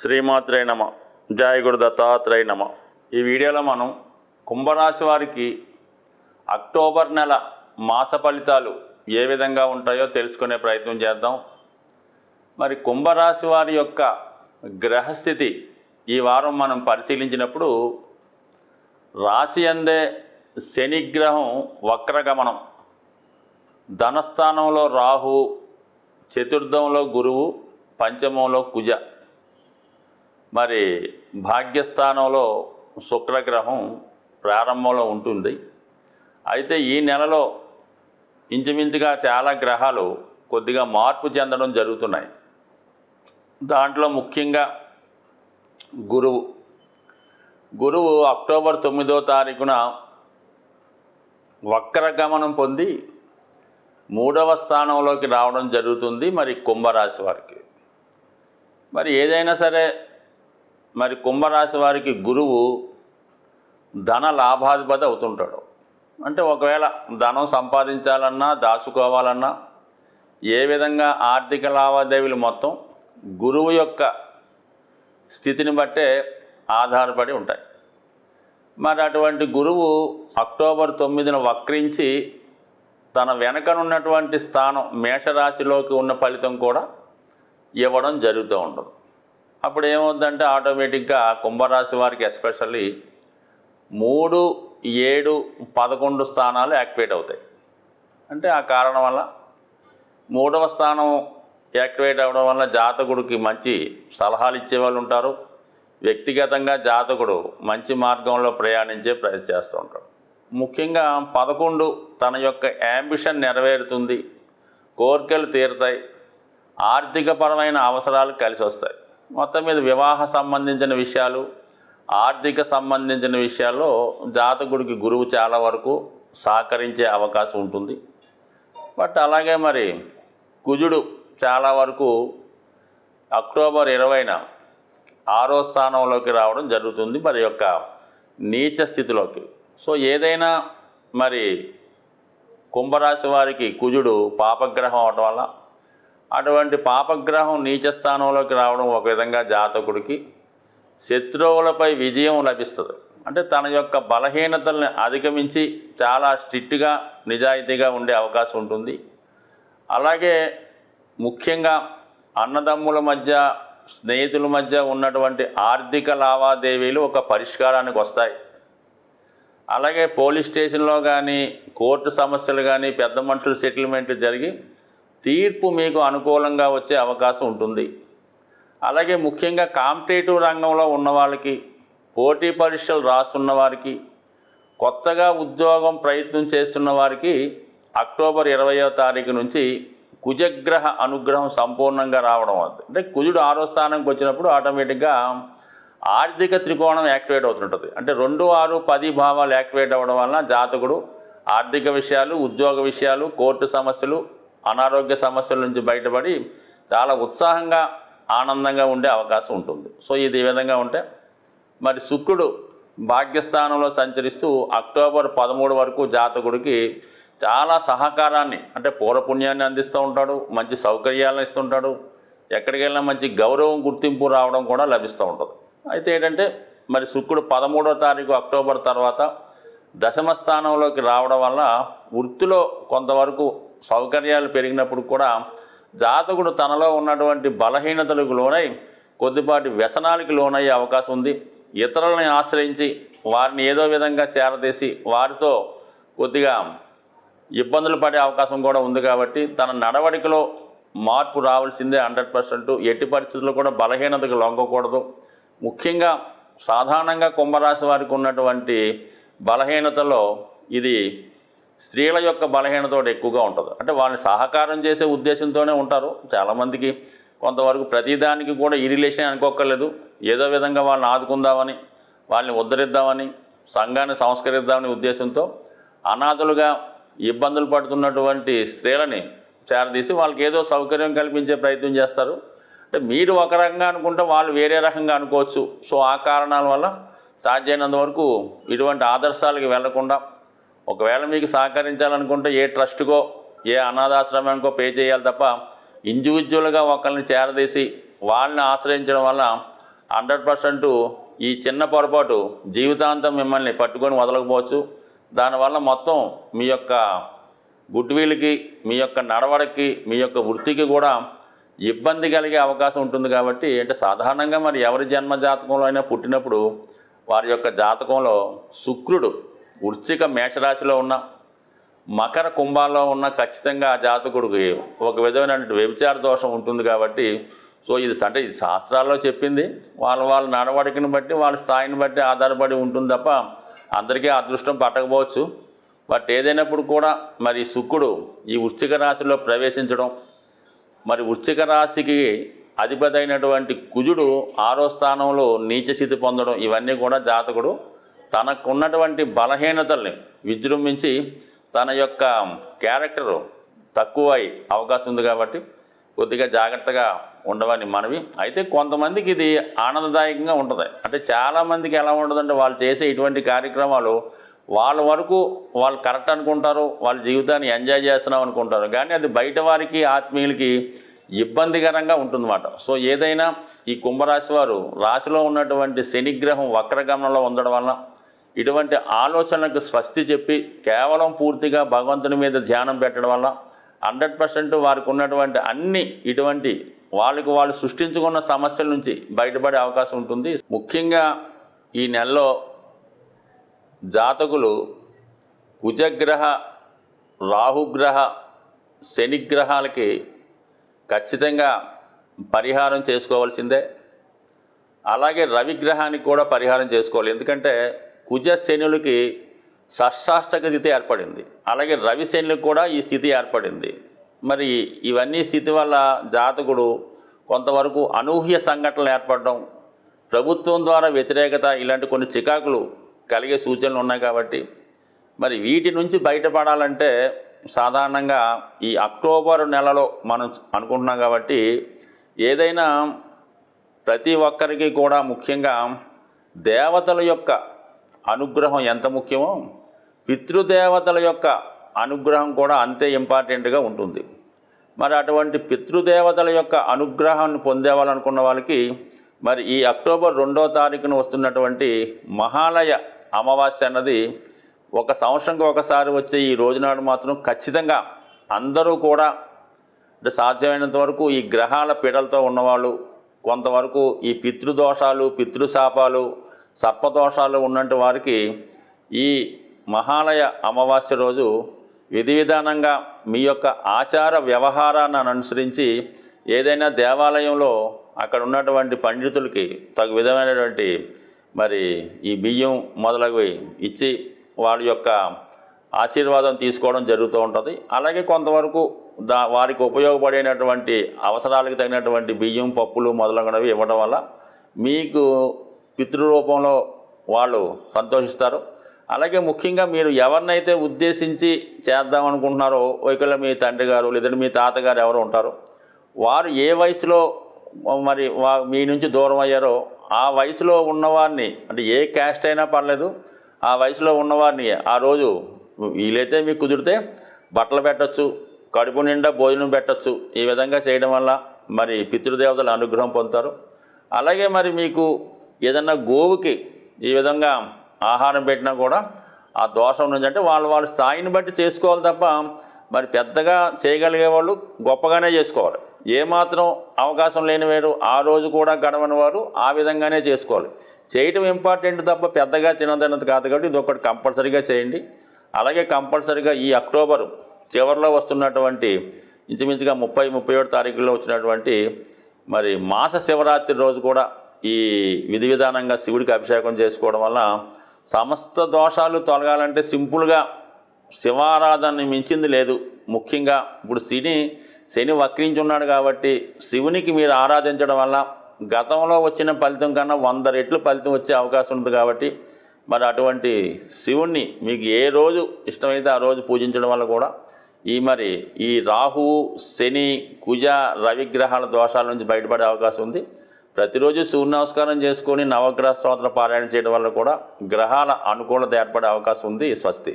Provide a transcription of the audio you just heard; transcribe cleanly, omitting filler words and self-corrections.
శ్రీమాత్రే నమ. జయ గురు దత్తాత్రేయ నమ. ఈ వీడియోలో మనం కుంభరాశి వారికి అక్టోబర్ నెల మాస ఫలితాలు ఏ విధంగా ఉంటాయో తెలుసుకునే ప్రయత్నం చేద్దాం. మరి కుంభరాశి వారి యొక్క గ్రహస్థితి ఈ వారం మనం పరిశీలించినప్పుడు రాశి అందే శనిగ్రహం వక్రగమనం, ధనస్థానంలో రాహు, చతుర్థంలో గురువు, పంచమంలో కుజ, మరి భాగ్యస్థానంలో శుక్రగ్రహం ప్రారంభంలో ఉంటుంది. అయితే ఈ నెలలో ఇంచుమించుగా చాలా గ్రహాలు కొద్దిగా మార్పు చెందడం జరుగుతున్నాయి. దాంట్లో ముఖ్యంగా గురువు అక్టోబర్ 9వ తారీఖున వక్రగమనం పొంది 3వ స్థానంలోకి రావడం జరుగుతుంది. మరి కుంభరాశి వారికి మరి ఏదైనా సరే మరి కుంభరాశి వారికి గురువు ధన లాభాధిపతి అవుతుంటాడు. అంటే ఒకవేళ ధనం సంపాదించాలన్నా, దాచుకోవాలన్నా, ఏ విధంగా ఆర్థిక లావాదేవీలు మొత్తం గురువు యొక్క స్థితిని బట్టే ఆధారపడి ఉంటాయి. మరి అటువంటి గురువు అక్టోబర్ 9న వక్రించి తన వెనకనున్నటువంటి స్థానం మేషరాశిలోకి ఉన్న ఫలితం కూడా ఇవ్వడం జరుగుతూ ఉండదు. అప్పుడు ఏమవుతుందంటే ఆటోమేటిక్గా కుంభరాశి వారికి ఎస్పెషల్లీ 3, 7, 11 స్థానాలు యాక్టివేట్ అవుతాయి. అంటే ఆ కారణం వల్ల 3వ స్థానం యాక్టివేట్ అవ్వడం వల్ల జాతకుడికి మంచి సలహాలు ఇచ్చేవాళ్ళు ఉంటారు. వ్యక్తిగతంగా జాతకుడు మంచి మార్గంలో ప్రయాణించే ప్రయత్నం చేస్తూ ఉంటాడు. ముఖ్యంగా 11 తన యొక్క యాంబిషన్ నెరవేరుతుంది, కోరికలు తీరుతాయి, ఆర్థికపరమైన అవసరాలు కలిసి వస్తాయి. మొత్తం మీద వివాహ సంబంధించిన విషయాలు, ఆర్థిక సంబంధించిన విషయాల్లో జాతకుడికి గురువు చాలా వరకు సహకరించే అవకాశం ఉంటుంది. బట్ అలాగే మరి కుజుడు చాలా వరకు అక్టోబర్ 20న 6వ స్థానంలోకి రావడం జరుగుతుంది, మరి యొక్క నీచ స్థితిలోకి. సో ఏదైనా మరి కుంభరాశి వారికి కుజుడు పాపగ్రహం అవడం వల్ల అటువంటి పాపగ్రహం నీచ స్థానంలోకి రావడం ఒక విధంగా జాతకుడికి శత్రువులపై విజయం లభిస్తుంది. అంటే తన యొక్క బలహీనతల్ని అధిగమించి చాలా స్ట్రిక్ట్గా నిజాయితీగా ఉండే అవకాశం ఉంటుంది. అలాగే ముఖ్యంగా అన్నదమ్ముల మధ్య, స్నేహితుల మధ్య ఉన్నటువంటి ఆర్థిక లావాదేవీలు ఒక పరిష్కారానికి వస్తాయి. అలాగే పోలీస్ స్టేషన్లో కానీ, కోర్టు సమస్యలు కానీ, పెద్ద మనుషుల సెటిల్మెంట్ జరిగి తీర్పు మీకు అనుకూలంగా వచ్చే అవకాశం ఉంటుంది. అలాగే ముఖ్యంగా కాంపిటేటివ్ రంగంలో ఉన్న వాళ్ళకి, పోటీ పరీక్షలు రాస్తున్న వారికి, కొత్తగా ఉద్యోగం ప్రయత్నం చేస్తున్న వారికి అక్టోబర్ 20వ తారీఖు నుంచి కుజగ్రహ అనుగ్రహం సంపూర్ణంగా రావడం. అంటే కుజుడు 6వ స్థానంకి వచ్చినప్పుడు ఆటోమేటిక్గా ఆర్థిక త్రికోణం యాక్టివేట్ అవుతుంటుంది. అంటే 2, 6, 10 భావాలు యాక్టివేట్ అవ్వడం వలన జాతకుడు ఆర్థిక విషయాలు, ఉద్యోగ విషయాలు, కోర్టు సమస్యలు, అనారోగ్య సమస్యల నుంచి బయటపడి చాలా ఉత్సాహంగా, ఆనందంగా ఉండే అవకాశం ఉంటుంది. సో ఇది ఈ విధంగా ఉంటే మరి శుక్రుడు భాగ్యస్థానంలో సంచరిస్తూ అక్టోబర్ 13 వరకు జాతకుడికి చాలా సహకారాన్ని, అంటే పూర్వపుణ్యాన్ని అందిస్తూ ఉంటాడు, మంచి సౌకర్యాలను ఇస్తుంటాడు, ఎక్కడికి వెళ్ళినా మంచి గౌరవం, గుర్తింపు రావడం కూడా లభిస్తూ ఉంటుంది. అయితే ఏంటంటే మరి శుక్రుడు 13వ తారీఖు అక్టోబర్ తర్వాత దశమ స్థానంలోకి రావడం వల్ల వృత్తిలో కొంతవరకు సౌకర్యాలు పెరిగినప్పుడు కూడా జాతకుడు తనలో ఉన్నటువంటి బలహీనతలకు లోనై కొద్దిపాటి వ్యసనాలకు లోనయ్యే అవకాశం ఉంది. ఇతరులని ఆశ్రయించి వారిని ఏదో విధంగా చేరదీసి వారితో కొద్దిగా ఇబ్బందులు పడే అవకాశం కూడా ఉంది. కాబట్టి తన నడవడికలో మార్పు రావాల్సిందే 100%. ఎట్టి పరిస్థితుల్లో కూడా బలహీనతకు లొంగకూడదు. ముఖ్యంగా సాధారణంగా కుంభరాశి వారికి ఉన్నటువంటి బలహీనతలో ఇది స్త్రీల యొక్క బలహీనత ఎక్కువగా ఉంటుంది. అంటే వాళ్ళని సహకారం చేసే ఉద్దేశంతోనే ఉంటారు. చాలామందికి కొంతవరకు ప్రతిదానికి కూడా ఈ రిలేషన్ అనుకోక్కర్లేదు, ఏదో విధంగా వాళ్ళని ఆదుకుందామని, వాళ్ళని ఉద్ధరిద్దామని, సంఘాన్ని సంస్కరిద్దామని ఉద్దేశంతో అనాథలుగా ఇబ్బందులు పడుతున్నటువంటి స్త్రీలని చేరదీసి వాళ్ళకి ఏదో సౌకర్యం కల్పించే ప్రయత్నం చేస్తారు. అంటే మీరు ఒక రకంగా అనుకుంటే వాళ్ళు వేరే రకంగా అనుకోవచ్చు. సో ఆ కారణాల వల్ల సాధ్యమైనంత వరకు ఇటువంటి ఆదర్శాలకు వెళ్లకుండా, ఒకవేళ మీకు సహకరించాలనుకుంటే ఏ ట్రస్ట్కో, ఏ అనాథాశ్రమానికో పే చేయాలి తప్ప ఇండివిజువల్గా ఒకరిని చేరదీసి వాళ్ళని ఆశ్రయించడం వల్ల 100% ఈ చిన్న పొరపాటు జీవితాంతం మిమ్మల్ని పట్టుకొని వదలకపోవచ్చు. దానివల్ల మొత్తం మీ యొక్క గుడ్విల్కి, మీ యొక్క నడవడికి, మీ యొక్క వృత్తికి కూడా ఇబ్బంది కలిగే అవకాశం ఉంటుంది. కాబట్టి అంటే సాధారణంగా మరి ఎవరి జన్మ జాతకంలో అయినా పుట్టినప్పుడు వారి యొక్క జాతకంలో శుక్రుడు వృశ్చిక మేషరాశిలో ఉన్న, మకర కుంభాల్లో ఉన్న ఖచ్చితంగా ఆ జాతకుడికి ఒక విధమైన వ్యభిచార దోషం ఉంటుంది. కాబట్టి సో ఇది అంటే ఇది శాస్త్రాల్లో చెప్పింది, వాళ్ళ నడవడికను బట్టి వాళ్ళ స్థాయిని బట్టి ఆధారపడి ఉంటుంది తప్ప అందరికీ అదృష్టం పట్టకపోవచ్చు. బట్ ఏదైనప్పుడు కూడా మరి శుక్రుడు ఈ వృశ్చిక రాశిలో ప్రవేశించడం, మరి వృశ్చిక రాశికి అధిపతి అయినటువంటి కుజుడు 6వ స్థానంలో నీచ స్థితి పొందడం, ఇవన్నీ కూడా జాతకుడు తనకున్నటువంటి బలహీనతల్ని విజృంభించి తన యొక్క క్యారెక్టర్ తక్కువ అవకాశం ఉంది. కాబట్టి కొద్దిగా జాగ్రత్తగా ఉండవని మనవి. అయితే కొంతమందికి ఇది ఆనందదాయకంగా ఉంటుంది. అంటే చాలామందికి ఎలా ఉంటుందంటే వాళ్ళు చేసే ఇటువంటి కార్యక్రమాలు వాళ్ళ వరకు వాళ్ళు కరెక్ట్ అనుకుంటారు, వాళ్ళ జీవితాన్ని ఎంజాయ్ చేస్తున్నాం అనుకుంటారు, కానీ అది బయట వారికి ఆత్మీయులకి ఇబ్బందికరంగా ఉంటుందన్నమాట. సో ఏదైనా ఈ కుంభరాశి వారు రాశిలో ఉన్నటువంటి శనిగ్రహం వక్రగమనంలో ఉండడం వలన ఇటువంటి ఆలోచనలకు స్వస్తి చెప్పి కేవలం పూర్తిగా భగవంతుని మీద ధ్యానం పెట్టడం వల్ల 100% వారికి ఉన్నటువంటి అన్ని ఇటువంటి వాళ్ళు సృష్టించుకున్న సమస్యల నుంచి బయటపడే అవకాశం ఉంటుంది. ముఖ్యంగా ఈ నెలలో జాతకులు కుజగ్రహ, రాహుగ్రహ, శనిగ్రహాలకి ఖచ్చితంగా పరిహారం చేసుకోవాల్సిందే. అలాగే రవిగ్రహానికి కూడా పరిహారం చేసుకోవాలి. ఎందుకంటే కుజ శనులకి షష్టాష్టక స్థితి ఏర్పడింది, అలాగే రవి శనులకు కూడా ఈ స్థితి ఏర్పడింది. మరి ఇవన్నీ స్థితి వల్ల జాతకుడు కొంతవరకు అనూహ్య సంఘటనలు ఏర్పడడం, ప్రభుత్వం ద్వారా వ్యతిరేకత, ఇలాంటి కొన్ని చికాకులు కలిగే సూచనలు ఉన్నాయి. కాబట్టి మరి వీటి నుంచి బయటపడాలంటే సాధారణంగా ఈ అక్టోబర్ నెలలో మనం అనుకుంటున్నాం. కాబట్టి ఏదైనా ప్రతి ఒక్కరికి కూడా ముఖ్యంగా దేవతల యొక్క అనుగ్రహం ఎంత ముఖ్యమో పితృదేవతల యొక్క అనుగ్రహం కూడా అంతే ఇంపార్టెంట్గా ఉంటుంది. మరి అటువంటి పితృదేవతల యొక్క అనుగ్రహాన్ని పొందేవాలనుకున్న వాళ్ళకి మరి ఈ అక్టోబర్ 2వ తారీఖున వస్తున్నటువంటి మహాలయ అమావాస్య అన్నది ఒక సంవత్సరంకి ఒకసారి వచ్చే ఈ రోజునాడు మాత్రం ఖచ్చితంగా అందరూ కూడా అంటే సాధ్యమైనంత వరకు ఈ గ్రహాల పీడలతో ఉన్నవాళ్ళు, కొంతవరకు ఈ పితృదోషాలు, పితృశాపాలు, సర్పదోషాలు ఉన్నట్టు వారికి ఈ మహాలయ అమావాస్య రోజు విధి విధానంగా మీ యొక్క ఆచార వ్యవహారాన్ని అనుసరించి ఏదైనా దేవాలయంలో అక్కడ ఉన్నటువంటి పండితులకి తగు విధమైనటువంటి మరి ఈ బియ్యం మొదలగువి ఇచ్చి వాళ్ళ యొక్క ఆశీర్వాదం తీసుకోవడం జరుగుతూ ఉంటుంది. అలాగే కొంతవరకు వారికి ఉపయోగపడేటటువంటి అవసరాలకు తగినటువంటి బియ్యం, పప్పులు మొదలగునవి ఇవ్వడం వల్ల మీకు పితృరూపంలో వాళ్ళు సంతోషిస్తారు. అలాగే ముఖ్యంగా మీరు ఎవరినైతే ఉద్దేశించి చేద్దామనుకుంటున్నారో, ఒకవేళ మీ తండ్రి గారు లేదంటే మీ తాతగారు ఎవరు ఉంటారో వారు ఏ వయసులో మరి మీ నుంచి దూరం అయ్యారో ఆ వయసులో ఉన్నవారిని, అంటే ఏ క్యాస్ట్ అయినా పర్లేదు, ఆ వయసులో ఉన్నవారిని ఆ రోజు వీలైతే మీకు కుదిరితే బట్టలు పెట్టచ్చు, కడుపు నిండా భోజనం పెట్టచ్చు. ఈ విధంగా చేయడం వల్ల మరి పితృదేవతల అనుగ్రహం పొందుతారు. అలాగే మరి మీకు ఏదన్నా గోవుకి ఈ విధంగా ఆహారం పెట్టినా కూడా ఆ దోషం నుంచి అంటే వాళ్ళ స్థాయిని బట్టి చేసుకోవాలి తప్ప మరి పెద్దగా చేయగలిగే వాళ్ళు గొప్పగానే చేసుకోవాలి. ఏమాత్రం అవకాశం లేని వారు ఆ రోజు కూడా గడవని వారు ఆ విధంగానే చేసుకోవాలి. చేయటం ఇంపార్టెంట్ తప్ప పెద్దగా చిన్నదన్నది కాదు. కాబట్టి ఇది ఒకటి కంపల్సరీగా చేయండి. అలాగే కంపల్సరీగా ఈ అక్టోబర్ చివరిలో వస్తున్నటువంటి ఇంచుమించుగా 30-31 తారీఖుల్లో వచ్చినటువంటి మరి మాస శివరాత్రి రోజు కూడా ఈ విధి విధానంగా శివుడికి అభిషేకం చేసుకోవడం వల్ల సమస్త దోషాలు తొలగాలంటే సింపుల్గా శివారాధనని మించింది లేదు. ముఖ్యంగా ఇప్పుడు శని వక్రించి ఉన్నాడు కాబట్టి శివునికి మీరు ఆరాధించడం వల్ల గతంలో వచ్చిన ఫలితం కన్నా 100 రెట్లు ఫలితం వచ్చే అవకాశం ఉంది. కాబట్టి మరి అటువంటి శివుణ్ణి మీకు ఏ రోజు ఇష్టమైతే ఆ రోజు పూజించడం వల్ల కూడా ఈ రాహువు, శని, కుజ, రవిగ్రహాల దోషాల నుంచి బయటపడే అవకాశం ఉంది. ప్రతిరోజు సూర్య నమస్కారం చేసుకొని నవగ్రహ స్తోత్ర పారాయణ చేయడం వల్ల కూడా గ్రహాల అనుకూలత ఏర్పడే అవకాశం ఉంది. స్వస్తి.